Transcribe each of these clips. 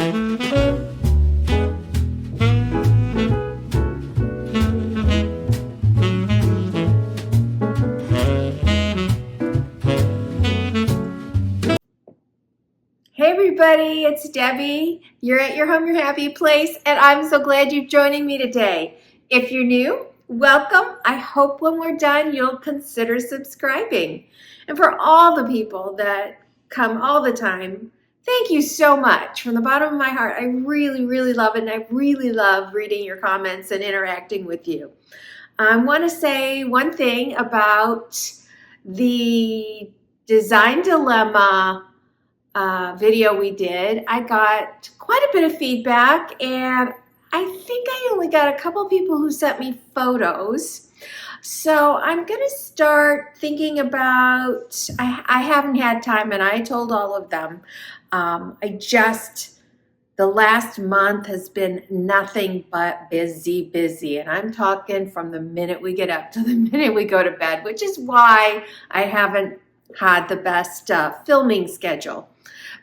Hey everybody, it's Debbie. You're at your home, your happy place, and I'm so glad you're joining me today. If you're new, welcome. I hope when we're done, you'll consider subscribing. And for all the people that come all the time, thank you so much. From the bottom of my heart, I really, really love it, and I really love reading your comments and interacting with you. I want to say one thing about the Design Dilemma video we did. I got quite a bit of feedback, and I think I only got a couple people who sent me photos. So I'm going to start thinking about, I haven't had time, and I told all of them, the last month has been nothing but busy, and I'm talking from the minute we get up to the minute we go to bed, which is why I haven't had the best filming schedule.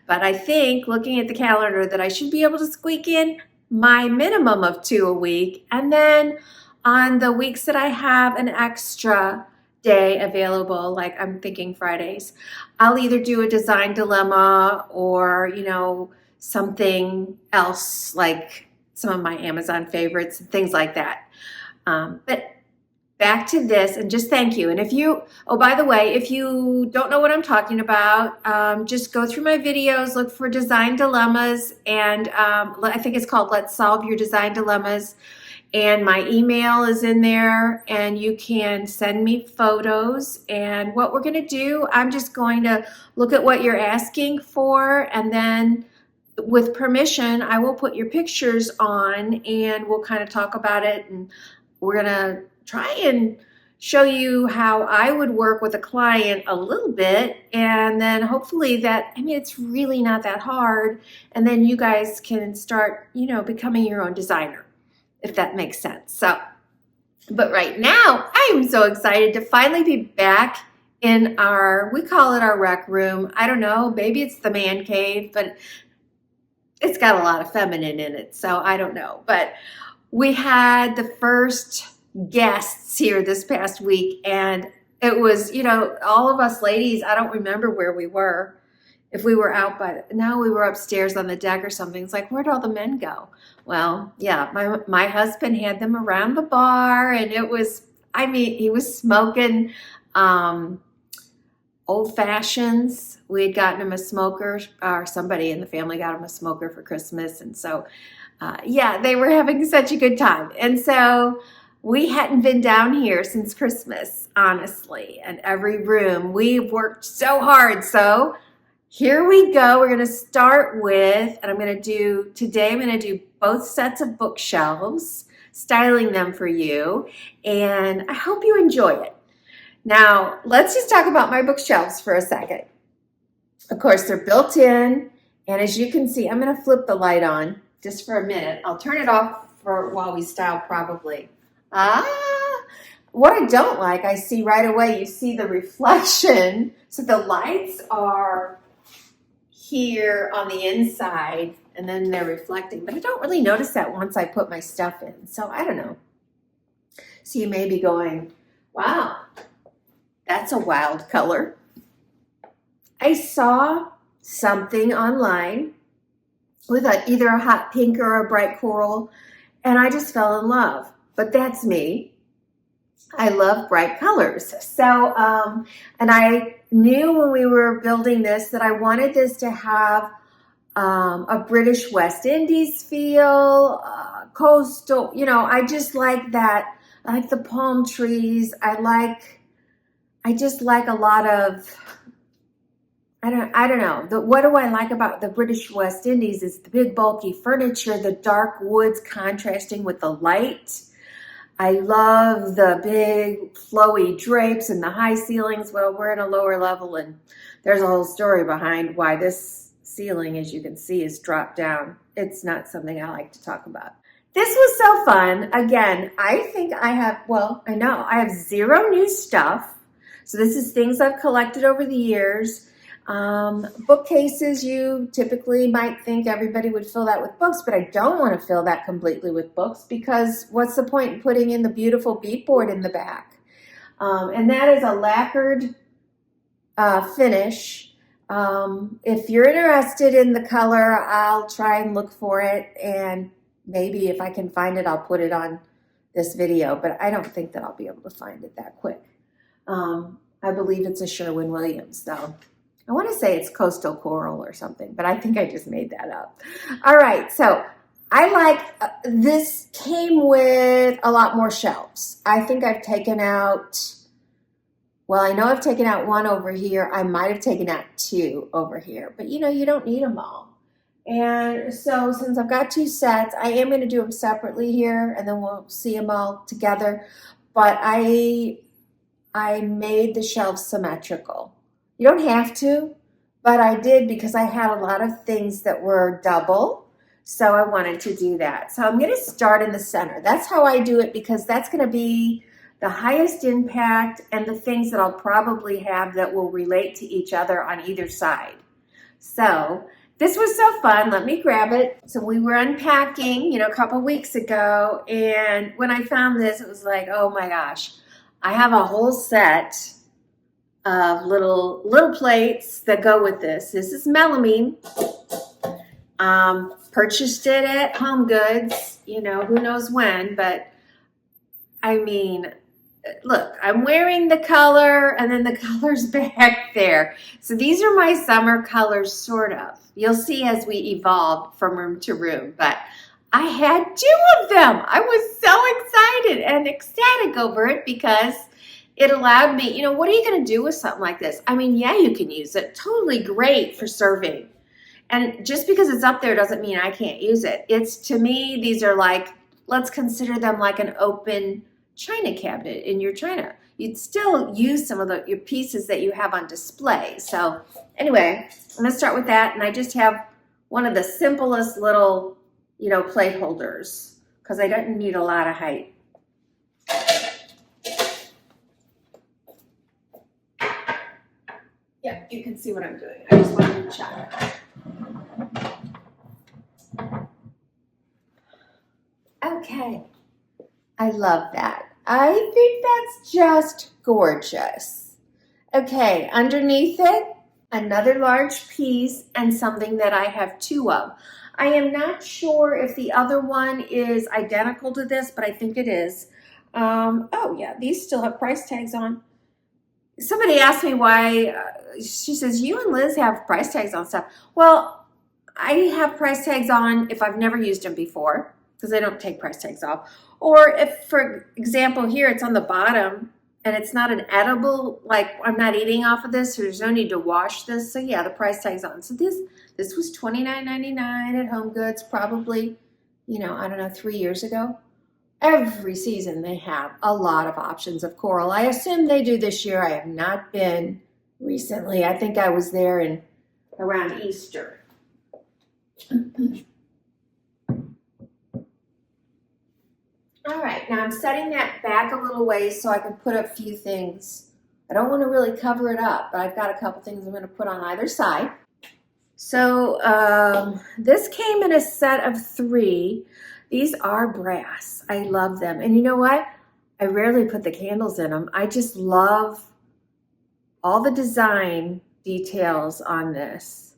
But I think, looking at the calendar, that I should be able to squeak in my minimum of 2 a week. And then on the weeks that I have an extra day available, like I'm thinking Fridays, I'll either do a Design Dilemma or, something else, like some of my Amazon favorites, things like that. But back to this, and just thank you. And if you, oh, by the way, if you don't know what I'm talking about, just go through my videos, look for Design Dilemmas, and I think it's called Let's Solve Your Design Dilemmas. And my email is in there, and you can send me photos. And what we're going to do, I'm just going to look at what you're asking for, and then with permission, I will put your pictures on, and we'll kind of talk about it, and we're going to try and show you how I would work with a client a little bit, and then hopefully it's really not that hard, and then you guys can start, becoming your own designer, if that makes sense. So, but right now, I am so excited to finally be back in we call it our rec room. I don't know, maybe it's the man cave, but it's got a lot of feminine in it, so I don't know. But we had the first guests here this past week, and it was, all of us ladies, I don't remember where we were. If we were out we were upstairs on the deck or something. It's like, where'd all the men go? Well, yeah, my husband had them around the bar, and it was, he was smoking old fashions. We had gotten him a smoker, or somebody in the family got him a smoker for Christmas. And so, they were having such a good time. And so we hadn't been down here since Christmas, honestly. And every room, we've worked so hard. So here we go. We're going to start with, and I'm going to do both sets of bookshelves, styling them for you. And I hope you enjoy it. Now, let's just talk about my bookshelves for a second. Of course, they're built in, and as you can see, I'm going to flip the light on just for a minute. I'll turn it off while we style, probably. What I don't like, I see right away, you see the reflection. So the lights are here on the inside, and then they're reflecting, but I don't really notice that once I put my stuff in. So I don't know. So you may be going, wow, that's a wild color. I saw something online with either a hot pink or a bright coral, and I just fell in love. But that's me. I love bright colors. So, and I knew when we were building this that I wanted this to have a British West Indies feel, coastal, I just like that. I like the palm trees. I just like a lot of, I don't know. What do I like about the British West Indies is the big bulky furniture, the dark woods contrasting with the light. I love the big flowy drapes and the high ceilings. Well, we're in a lower level, and there's a whole story behind why this ceiling, as you can see, is dropped down. It's not something I like to talk about. This was so fun. Again, I think I have zero new stuff. So this is things I've collected over the years. Bookcases, you typically might think everybody would fill that with books, but I don't want to fill that completely with books because what's the point in putting in the beautiful beadboard in the back? And that is a lacquered finish. If you're interested in the color, I'll try and look for it, and maybe if I can find it, I'll put it on this video, but I don't think that I'll be able to find it that quick. I believe it's a Sherwin-Williams, though. I want to say it's Coastal Coral or something, but I think I just made that up. All right, so I like, this came with a lot more shelves. I think I've taken out, well, I know I've taken out one over here. I might have taken out two over here, but you know, you don't need them all. And so since I've got two sets, I am going to do them separately here, and then we'll see them all together. But I made the shelves symmetrical. You don't have to, but I did because I had a lot of things that were double, so I wanted to do that. So I'm going to start in the center. That's how I do it because that's going to be the highest impact and the things that I'll probably have that will relate to each other on either side. So this was so fun. Let me grab it. So we were unpacking, you know, a couple weeks ago, and when I found this, it was like, oh my gosh, I have a whole set of little plates that go with this. This is melamine. Purchased it at Home Goods, you know, who knows when, but I mean, look, I'm wearing the color and then the color's back there. So these are my summer colors, sort of. You'll see as we evolve from room to room, but I had two of them. I was so excited and ecstatic over it because it allowed me, you know, what are you going to do with something like this? I mean, yeah, you can use it. Totally great for serving. And just because it's up there doesn't mean I can't use it. It's, to me, these are like, let's consider them like an open china cabinet in your china. You'd still use some of your pieces that you have on display. So anyway, I'm going to start with that. And I just have one of the simplest little, you know, plate holders because I don't need a lot of height. Yeah, you can see what I'm doing. I just wanted to check. Okay, I love that. I think that's just gorgeous. Okay, underneath it, another large piece and something that I have two of. I am not sure if the other one is identical to this, but I think it is. Oh yeah, these still have price tags on. Somebody asked me why, she says, you and Liz have price tags on stuff. Well, I have price tags on if I've never used them before, because I don't take price tags off. Or if, for example, here it's on the bottom and it's not an edible, like I'm not eating off of this, so there's no need to wash this. So yeah, the price tag's on. So this was $29.99 at Home Goods, probably, you know, I don't know, 3 years ago. Every season they have a lot of options of coral. I assume they do this year. I have not been recently. I think I was there in around Easter. All right, now I'm setting that back a little ways so I can put a few things. I don't want to really cover it up, but I've got a couple things I'm going to put on either side. So this came in a set of 3. These are brass. I love them. And you know what? I rarely put the candles in them. I just love all the design details on this.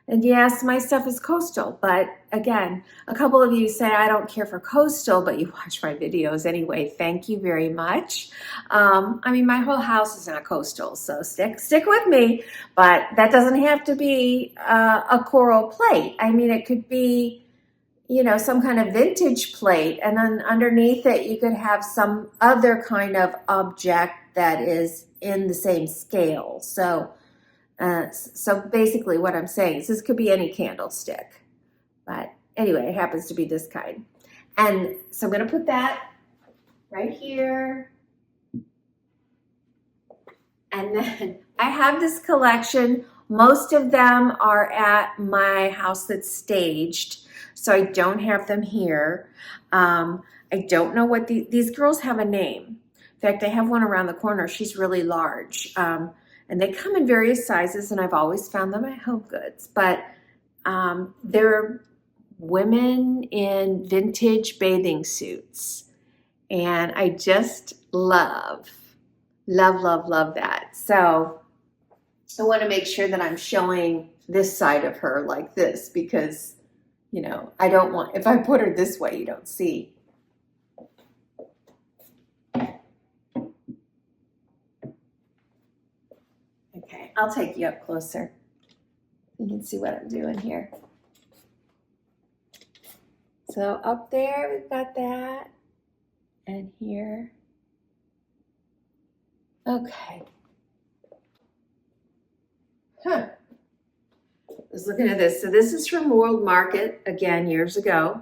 And yes, my stuff is coastal, but again, a couple of you say I don't care for coastal, but you watch my videos anyway. Thank you very much. I mean, my whole house is not coastal, so stick with me, but that doesn't have to be a coral plate. I mean, it could be, you know, some kind of vintage plate, and then underneath it, you could have some other kind of object that is in the same scale. So basically what I'm saying is this could be any candlestick, but anyway, it happens to be this kind. And so I'm going to put that right here. And then I have this collection. Most of them are at my house that's staged, so I don't have them here. I don't know what these girls have a name. In fact, I have one around the corner. She's really large. And they come in various sizes, and I've always found them at Home Goods. But they're women in vintage bathing suits. And I just love that. So I want to make sure that I'm showing this side of her like this because, you know, I don't want, if I put her this way, you don't see. Okay, I'll take you up closer. You can see what I'm doing here. So up there, we've got that. And here. Okay. Huh. I was looking at this. So this is from World Market, again, years ago.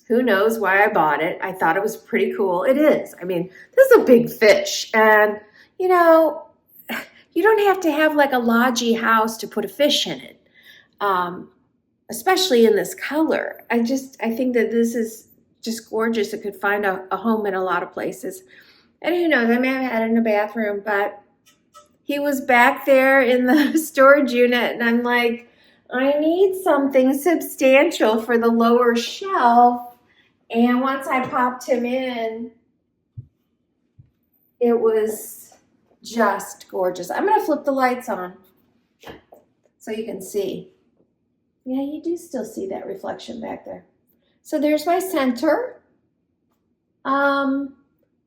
Who knows why I bought it. I thought it was pretty cool. It is. I mean, this is a big fish. And, you know, you don't have to have like a lodgy house to put a fish in it, especially in this color. I think that this is just gorgeous. It could find a home in a lot of places. And who knows, I may have had it in a bathroom, but he was back there in the storage unit, and I'm like, I need something substantial for the lower shelf. And once I popped him in, it was just gorgeous. I'm going to flip the lights on so you can see. Yeah, you do still see that reflection back there. So there's my center.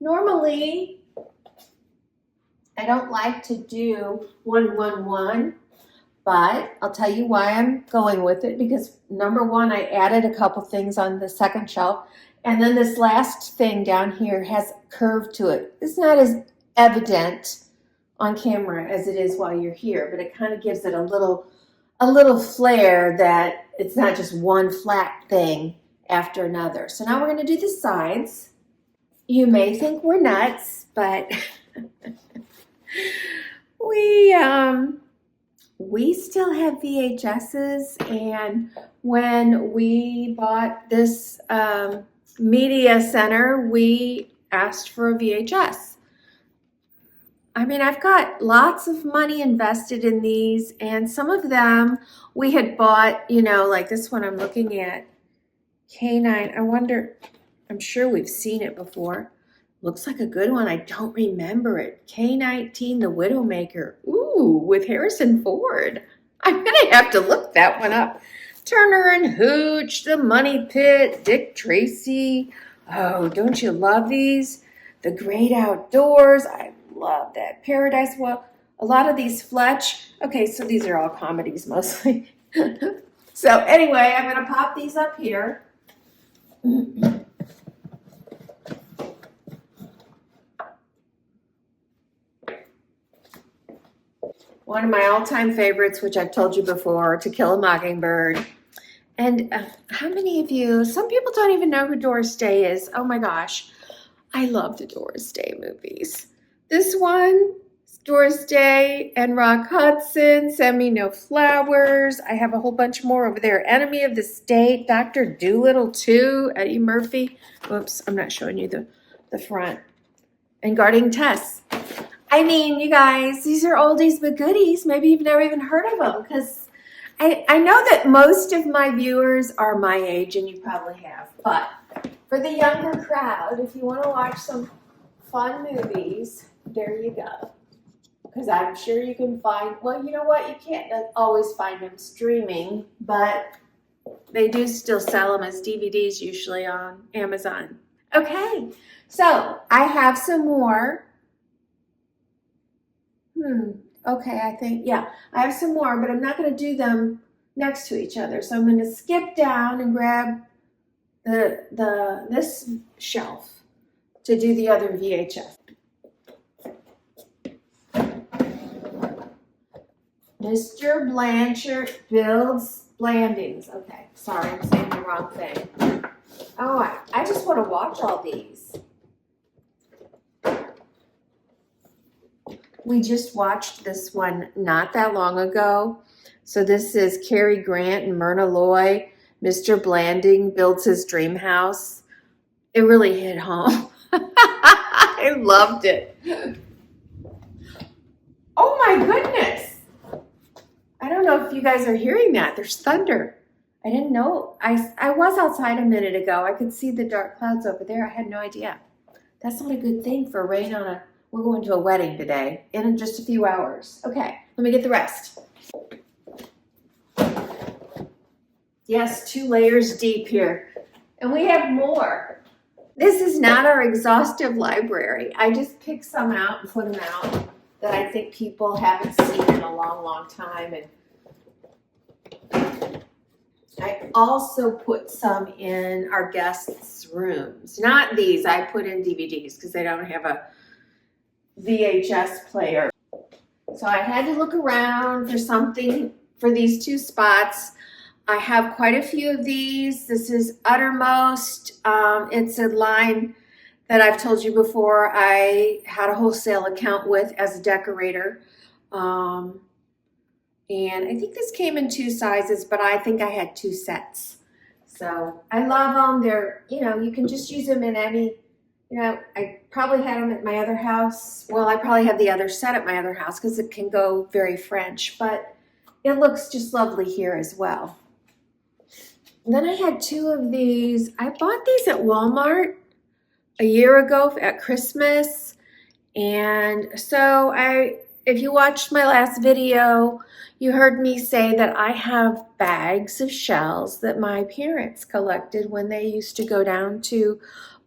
Normally, I don't like to do 1, 1, 1, but I'll tell you why I'm going with it, because number one, I added a couple things on the second shelf, and then this last thing down here has curve to it. It's not as evident on camera as it is while you're here, but it kind of gives it a little flair that it's not just one flat thing after another. So now we're going to do the sides. You may think we're nuts, but we still have VHSs, and when we bought this media center, we asked for a VHS. I mean, I've got lots of money invested in these, and some of them we had bought, you know, like this one I'm looking at, K9. I wonder, I'm sure we've seen it before. Looks like a good one. I don't remember it. K19, The Widowmaker. Ooh, with Harrison Ford. I'm going to have to look that one up. Turner and Hooch, The Money Pit, Dick Tracy. Oh, don't you love these? The Great Outdoors. I love that. Paradise. Well, a lot of these Fletch. Okay, so these are all comedies mostly. So anyway, I'm going to pop these up here. One of my all-time favorites, which I've told you before, To Kill a Mockingbird. And how many of you, some people don't even know who Doris Day is. Oh my gosh, I love the Doris Day movies. This one, Doris Day and Rock Hudson, Send Me No Flowers. I have a whole bunch more over there. Enemy of the State, Dr. Dolittle 2, Eddie Murphy. Oops, I'm not showing you the front. And Guarding Tess. I mean, you guys, these are oldies but goodies. Maybe you've never even heard of them, because I know that most of my viewers are my age, and you probably have. But for the younger crowd, if you want to watch some fun movies, there you go. Because I'm sure you can find, well, you know what? You can't always find them streaming, but they do still sell them as DVDs usually on Amazon. Okay, so I have some more. Okay, I think, yeah, I have some more, but I'm not going to do them next to each other. So I'm going to skip down and grab this shelf to do the other VHS. Mr. Blanchard builds Blandings. Okay, sorry, I'm saying the wrong thing. Oh, I just want to watch all these. We just watched this one not that long ago. So this is Cary Grant and Myrna Loy. Mr. Blanding builds his dream house. It really hit home. I loved it. Oh my goodness. I don't know if you guys are hearing that. There's thunder. I didn't know. I was outside a minute ago. I could see the dark clouds over there. I had no idea. That's not a good thing for rain on we're going to a wedding today in just a few hours. Okay, let me get the rest. Yes, 2 layers deep here. And we have more. This is not our exhaustive library. I just picked some out and put them out that I think people haven't seen in a long, long time. And I also put some in our guests' rooms. Not these, I put in DVDs because they don't have a VHS player. So I had to look around for something for these 2 spots. I have quite a few of these. This is Uttermost. It's a line that I've told you before I had a wholesale account with as a decorator. And I think this came in 2 sizes, but I think I had 2 sets. So I love them. They're, you can just use them in any, I probably had them at my other house. Well, I probably have the other set at my other house because it can go very French, but it looks just lovely here as well. And then I had 2 of these. I bought these at Walmart a year ago at Christmas. And so if you watched my last video, you heard me say that I have bags of shells that my parents collected when they used to go down to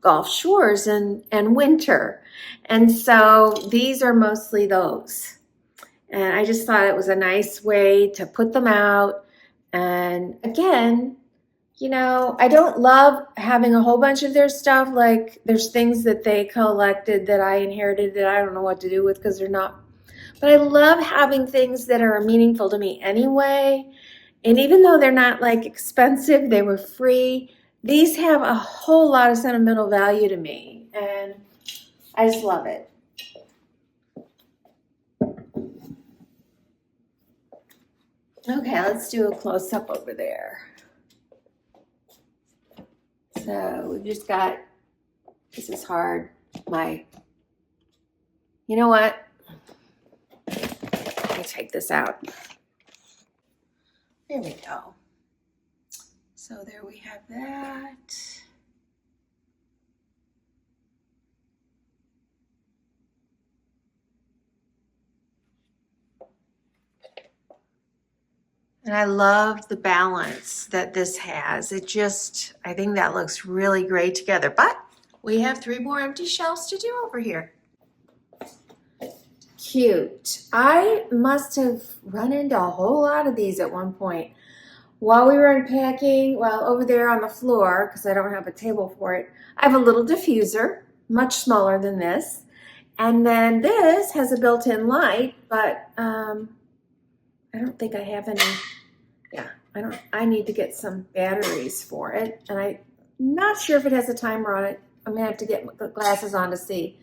Gulf Shores and winter. And so these are mostly those. And I just thought it was a nice way to put them out. And again, I don't love having a whole bunch of their stuff. Like there's things that they collected that I inherited that I don't know what to do with because they're not. But I love having things that are meaningful to me anyway. And even though they're not like expensive, they were free. These have a whole lot of sentimental value to me. And I just love it. Okay, let's do a close-up over there. So we've just got, this is hard, you know what? Let me take this out. There we go. So there we have that. And I love the balance that this has. I think that looks really great together. But we have 3 more empty shelves to do over here. Cute. I must have run into a whole lot of these at one point. While we were unpacking, over there on the floor, because I don't have a table for it, I have a little diffuser, much smaller than this. And then this has a built-in light, but I don't think I have any. Yeah, I need to get some batteries for it. And I'm not sure if it has a timer on it. I'm gonna have to get the glasses on to see.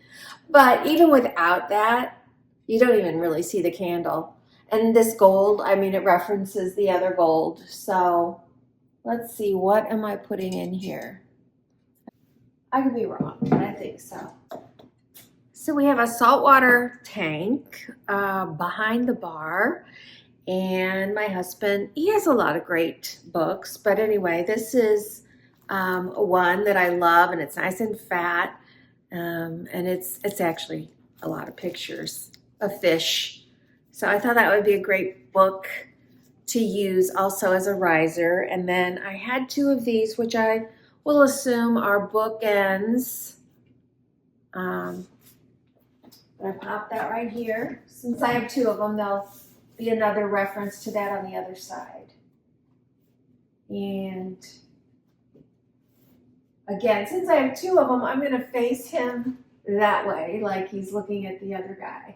But even without that, you don't even really see the candle. And this gold, it references the other gold. So let's see, what am I putting in here? I could be wrong, but I think so. So we have a saltwater tank behind the bar. And my husband, he has a lot of great books. But anyway, this is one that I love, and it's nice and fat. And it's actually a lot of pictures of fish. So I thought that would be a great book to use also as a riser. And then I had 2 of these, which I will assume are Bookends. I pop that right here. Since I have 2 of them, they'll be another reference to that on the other side. And again, since I have 2 of them, I'm going to face him that way, like he's looking at the other guy.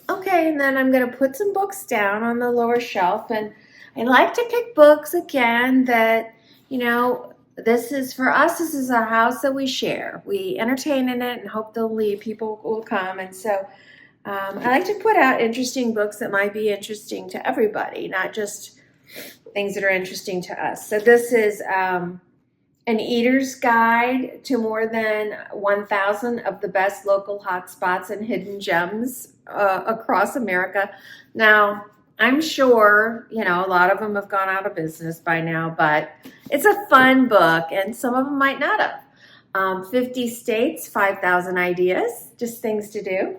Okay, and then I'm going to put some books down on the lower shelf. And I like to pick books, again, that, this is, for us, this is a house that we share. We entertain in it and hope people will come. And so I like to put out interesting books that might be interesting to everybody, not just things that are interesting to us. So this is an eater's guide to more than 1,000 of the best local hotspots and hidden gems across America. Now, I'm sure, you know, a lot of them have gone out of business by now, but it's a fun book, and some of them might not have. 50 states, 5,000 ideas, just things to do.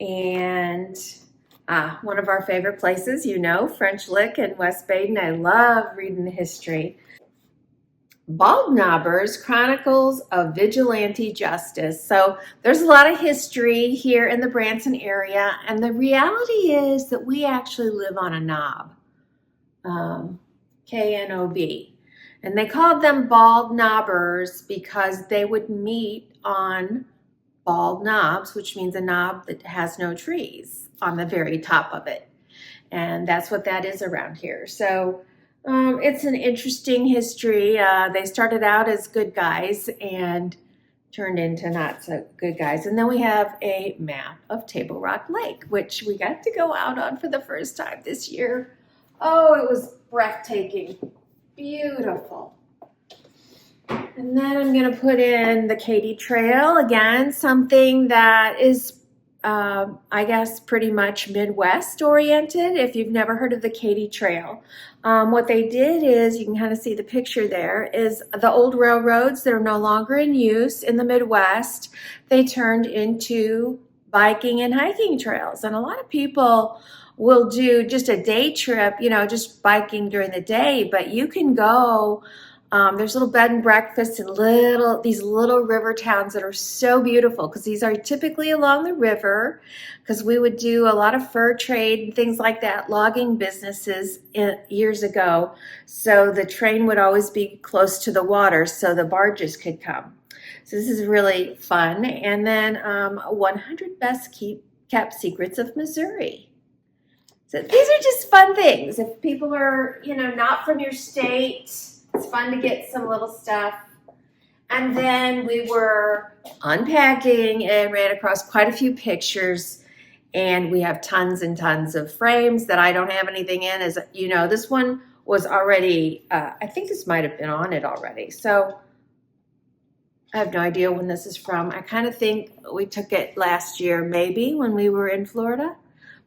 And one of our favorite places, you know, French Lick in West Baden. I love reading the history. Bald Knobbers, Chronicles of Vigilante Justice. So there's a lot of history here in the Branson area, and the reality is that we actually live on a knob, K-N-O-B. And they called them Bald Knobbers because they would meet on bald knobs, which means a knob that has no trees on the very top of it. And that's what that is around here. So it's an interesting history. They started out as good guys and turned into not so good guys. And then we have a map of Table Rock Lake, which we got to go out on for the first time this year. Oh, it was breathtaking. Beautiful. And then I'm going to put in the Katy Trail, again, something that is, I guess, pretty much Midwest oriented. If you've never heard of the Katy Trail, what they did is, you can kind of see the picture there, is the old railroads that are no longer in use in the Midwest, they turned into biking and hiking trails. And a lot of people will do just a day trip, you know, just biking during the day, but you can go. There's little bed and breakfasts and these little river towns that are so beautiful, because these are typically along the river, because we would do a lot of fur trade and things like that, logging businesses years ago. So the train would always be close to the water so the barges could come. So this is really fun. And then 100 Best Kept Secrets of Missouri. So these are just fun things. If people are, you know, not from your state, it's fun to get some little stuff. And then we were unpacking and ran across quite a few pictures. And we have tons and tons of frames that I don't have anything in. As you know, this one was already, I think this might have been on it already. So I have no idea when this is from. I kind of think we took it last year, maybe, when we were in Florida.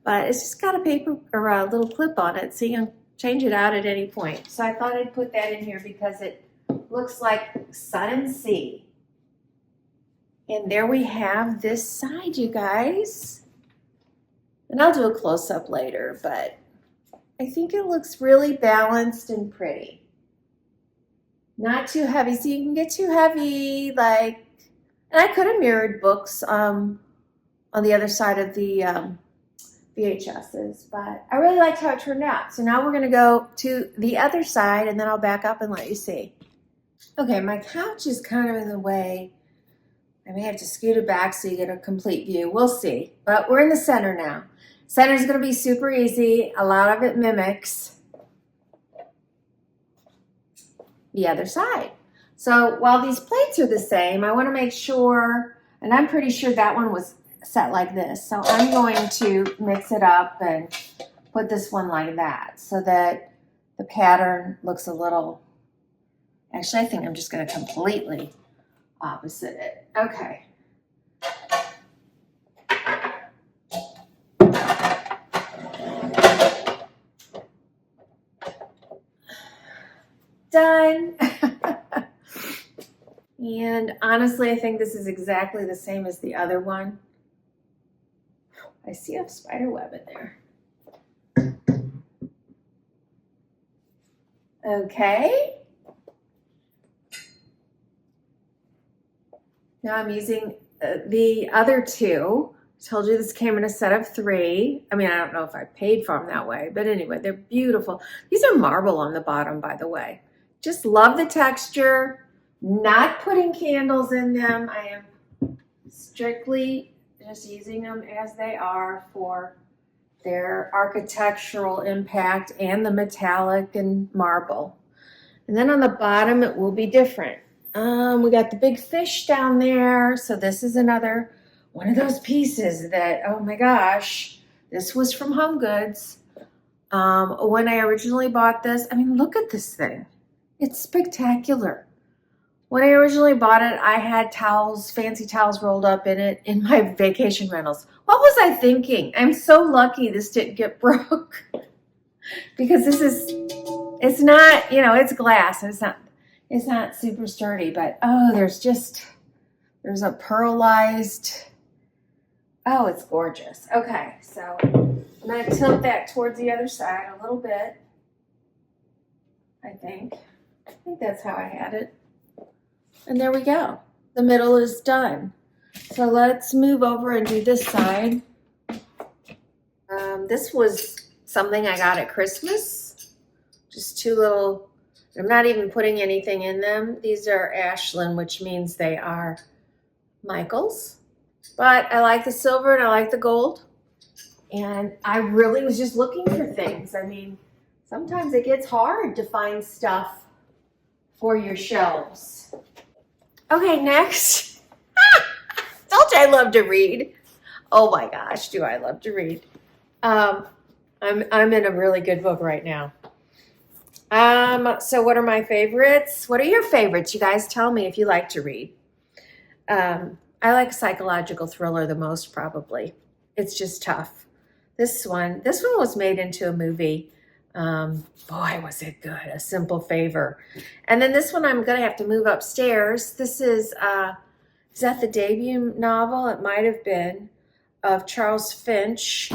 But it's just got a paper or a little clip on it, so you can change it out at any point. So I thought I'd put that in here because it looks like sun and sea. And there we have this side, you guys. And I'll do a close-up later, but I think it looks really balanced and pretty. Not too heavy, so you can get too heavy, like, and I could have mirrored books on the other side of the VHSs, but I really liked how it turned out. So now we're going to go to the other side, and then I'll back up and let you see. Okay, my couch is kind of in the way. I may have to scoot it back so you get a complete view. We'll see. But we're in the center now. Center is going to be super easy. A lot of it mimics the other side. So while these plates are the same, I want to make sure, and I'm pretty sure that one was set like this. So I'm going to mix it up and put this one like that so that the pattern looks a little, actually I think I'm just going to completely opposite it. Okay. Done. And honestly, I think this is exactly the same as the other one. I see a spider web in there. Okay. Now I'm using the other two. I told you this came in a set of 3. I mean, I don't know if I paid for them that way, but anyway, they're beautiful. These are marble on the bottom, by the way. Just love the texture. Not putting candles in them. I am strictly just using them as they are for their architectural impact and the metallic and marble. And then on the bottom, it will be different. We got the big fish down there. So this is another one of those pieces that, oh my gosh, this was from Home Goods. When I originally bought this, I mean, look at this thing. It's spectacular. When I originally bought it, I had towels, fancy towels rolled up in it in my vacation rentals. What was I thinking? I'm so lucky this didn't get broke because it's not, you know, it's glass. It's not super sturdy, but oh, there's a pearlized, oh, it's gorgeous. Okay, so I'm gonna tilt that towards the other side a little bit. I think that's how I had it. And there we go. The middle is done. So let's move over and do this side. This was something I got at Christmas. Just two little, I'm not even putting anything in them. These are Ashland, which means they are Michael's. But I like the silver and I like the gold. And I really was just looking for things. I mean, sometimes it gets hard to find stuff for your shelves. Okay, next. Told you I love to read. Oh my gosh, do I love to read. I'm in a really good book right now. So what are my favorites? What are your favorites? You guys tell me if you like to read. I like psychological thriller the most, probably. It's just tough. This one was made into a movie. Boy, was it good. A Simple Favor. And then this one I'm going to have to move upstairs. This is that the debut novel? It might have been, of Charles Finch.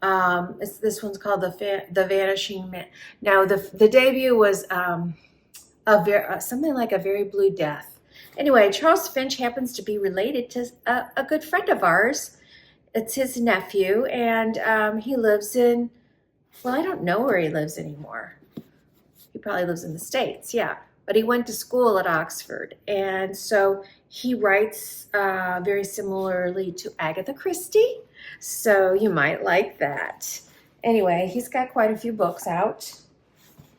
This one's called The Vanishing Man. Now, the debut was something like A Very Blue Death. Anyway, Charles Finch happens to be related to a good friend of ours. It's his nephew, and he lives in, well, I don't know where he lives anymore. He probably lives in the States, yeah. But he went to school at Oxford, and so he writes very similarly to Agatha Christie, so you might like that. Anyway, he's got quite a few books out.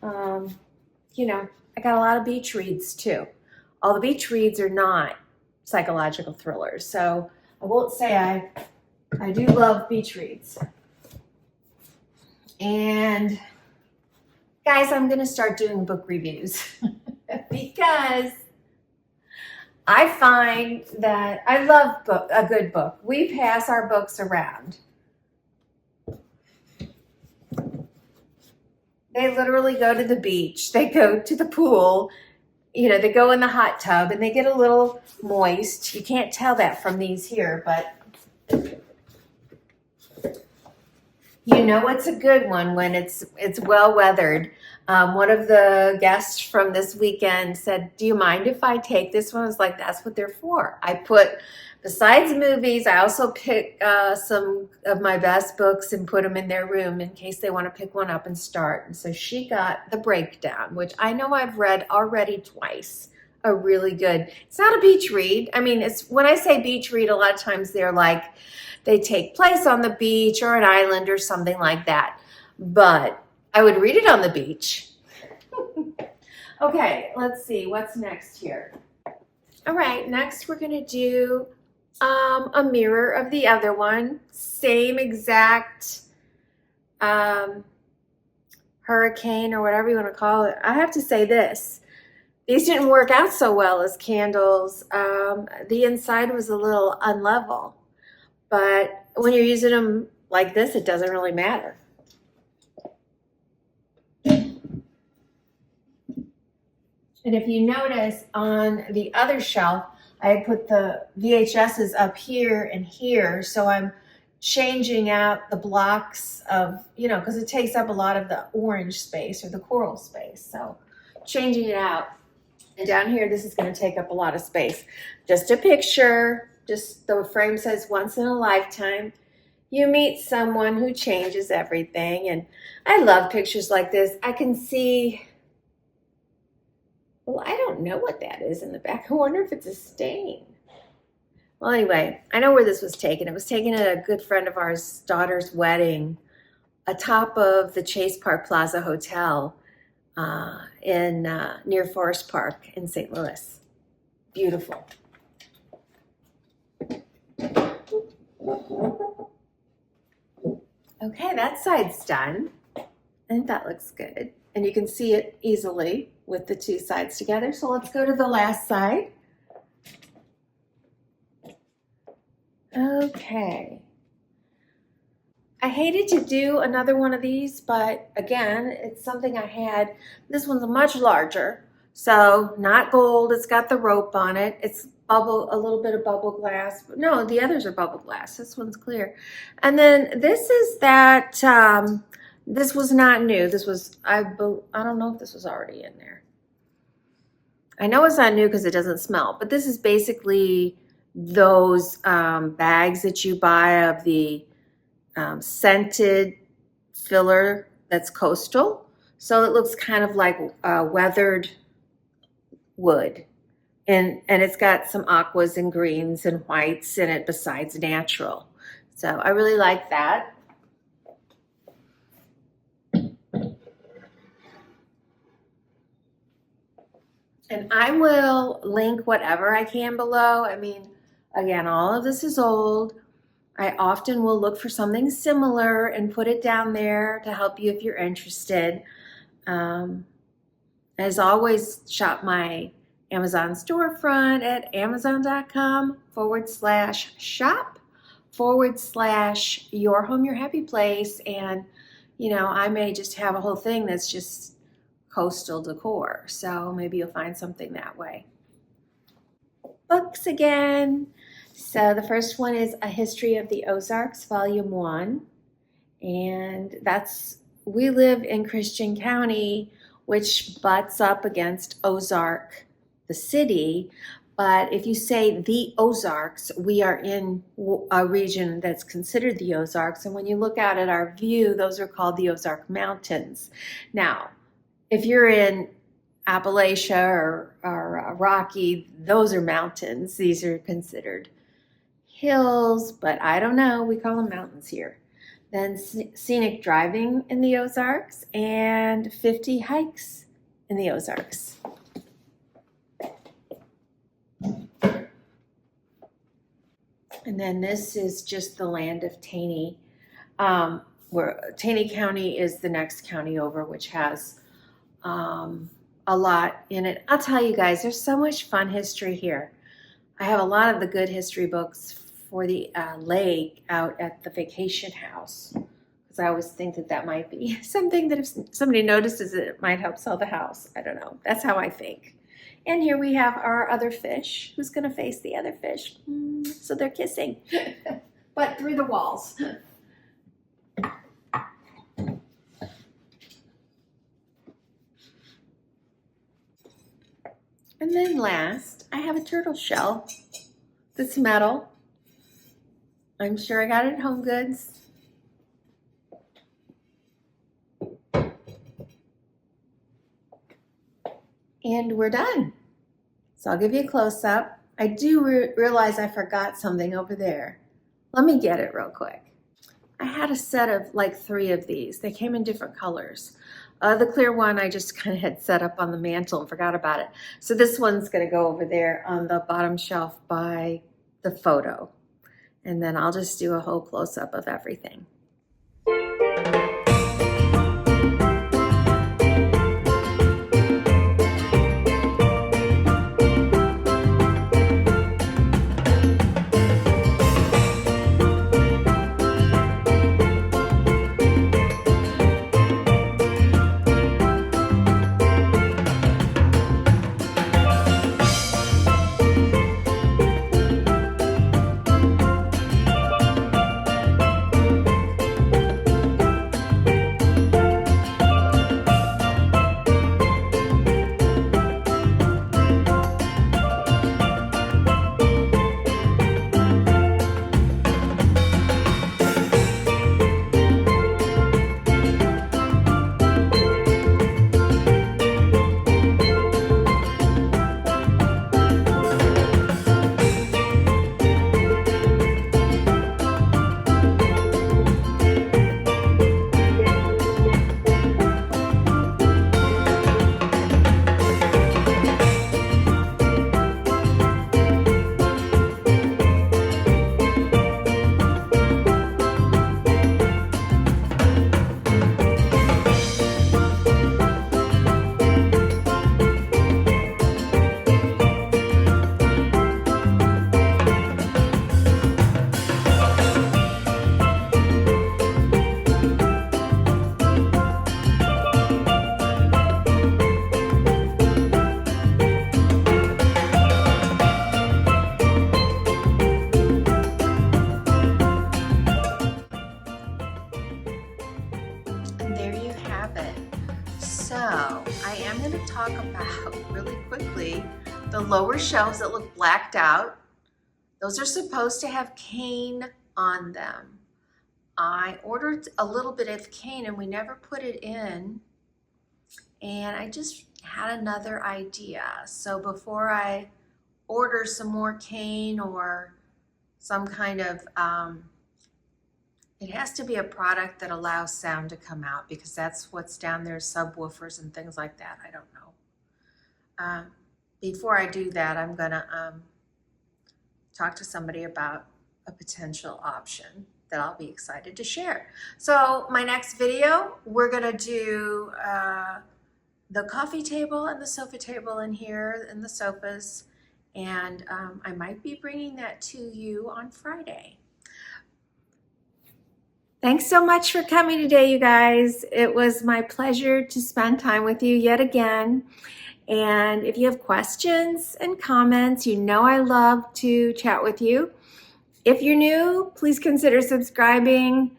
You know, I got a lot of beach reads too. All the beach reads are not psychological thrillers, so I won't say I do love beach reads. And guys, I'm going to start doing book reviews because I find that I love a good book. We pass our books around. They literally go to the beach. They go to the pool. You know, they go in the hot tub and they get a little moist. You can't tell that from these here, but you know it's a good one when it's well weathered. One of the guests from this weekend said, "Do you mind if I take this one?" I was like, "That's what they're for." I put, besides movies, I also pick some of my best books and put them in their room in case they want to pick one up and start. And so she got The Breakdown, which I know I've read already twice. A really good. It's not a beach read. I mean, it's when I say beach read, a lot of times they're like, they take place on the beach or an island or something like that. But I would read it on the beach. Okay, let's see. What's next here? All right, next we're going to do a mirror of the other one. Same exact hurricane or whatever you want to call it. I have to say this. These didn't work out so well as candles. The inside was a little unlevel. But when you're using them like this, it doesn't really matter. And if you notice on the other shelf, I put the VHSs up here and here. So I'm changing out the blocks of, you know, because it takes up a lot of the orange space or the coral space. So changing it out. And down here, this is going to take up a lot of space. Just a picture. Just the frame says once in a lifetime. You meet someone who changes everything. And I love pictures like this. I can see, well, I don't know what that is in the back. I wonder if it's a stain. Well, anyway, I know where this was taken. It was taken at a good friend of ours' daughter's wedding, atop of the Chase Park Plaza Hotel near Forest Park in St. Louis. Beautiful. Okay, that side's done. I think that looks good. and you can see it easily with the two sides together. So let's go to the last side. Okay. I hated to do another one of these, but again, it's something I had. This one's much larger, so not gold. It's got the rope on it. It's a little bit of bubble glass. No, the others are bubble glass. This one's clear. And then this is that, this was not new. This was, I don't know if this was already in there. I know it's not new because it doesn't smell, but this is basically those bags that you buy of the scented filler that's coastal. So it looks kind of like weathered wood. And it's got some aquas and greens and whites in it besides natural. So I really like that. And I will link whatever I can below. I mean, again, all of this is old. I often will look for something similar and put it down there to help you if you're interested. As always, shop my Amazon storefront at amazon.com/shop/your home, your happy place. And, you know, I may just have a whole thing that's just coastal decor. So maybe you'll find something that way. Books again. So the first one is A History of the Ozarks, Volume 1. And we live in Christian County, which butts up against Ozark, the city. But if you say the Ozarks, we are in a region that's considered the Ozarks. And when you look out at our view, those are called the Ozark Mountains. Now, if you're in Appalachia or Rocky, those are mountains. These are considered hills, but I don't know. We call them mountains here. Then scenic driving in the Ozarks and 50 hikes in the Ozarks. And then this is just the land of Taney, where Taney County is the next county over, which has a lot in it. I'll tell you guys, there's so much fun history here. I have a lot of the good history books for the lake out at the vacation house, because I always think that might be something that if somebody notices it might help sell the house. I don't know. That's how I think. And here we have our other fish. Who's going to face the other fish? So they're kissing, but through the walls. And then last, I have a turtle shell that's metal. I'm sure I got it at Home Goods. And we're done. So I'll give you a close-up. I do realize I forgot something over there. Let me get it real quick. I had a set of like 3 of these. They came in different colors. The clear one I just kind of had set up on the mantle and forgot about it. So this one's going to go over there on the bottom shelf by the photo. And then I'll just do a whole close-up of everything. I'm going to talk about really quickly the lower shelves that look blacked out. Those are supposed to have cane on them. I ordered a little bit of cane and we never put it in, and I just had another idea. So before I order some more cane or some kind of, it has to be a product that allows sound to come out, because that's what's down there, subwoofers and things like that. I don't know. Before I do that, I'm gonna talk to somebody about a potential option that I'll be excited to share. So my next video, we're gonna do the coffee table and the sofa table in here and the sofas, and I might be bringing that to you on Friday. Thanks so much for coming today, you guys. It was my pleasure to spend time with you yet again. And if you have questions and comments, you know I love to chat with you. If you're new, please consider subscribing.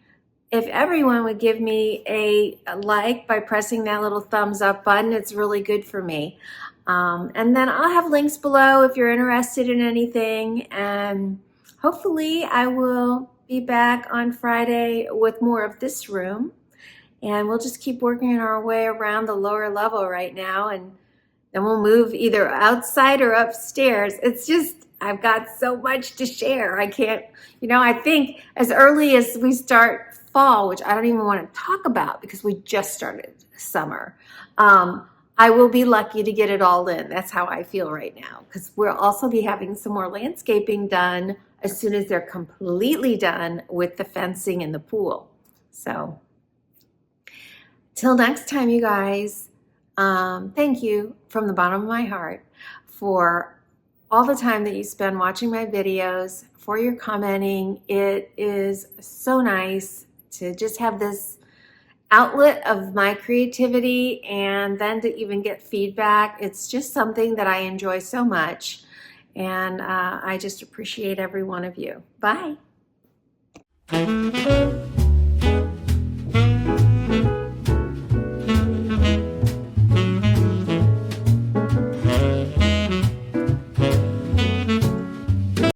If everyone would give me a like by pressing that little thumbs up button, it's really good for me. And then I'll have links below if you're interested in anything. And hopefully I will be back on Friday with more of this room. And we'll just keep working our way around the lower level right now. And then we'll move either outside or upstairs. It's just, I've got so much to share. I can't, I think as early as we start fall, which I don't even want to talk about because we just started summer, I will be lucky to get it all in. That's how I feel right now, because we'll also be having some more landscaping done as soon as they're completely done with the fencing and the pool. So till next time, you guys, thank you from the bottom of my heart for all the time that you spend watching my videos, for your commenting. It is so nice to just have this outlet of my creativity, and then to even get feedback. It's just something that I enjoy so much, and I just appreciate every one of you. Bye.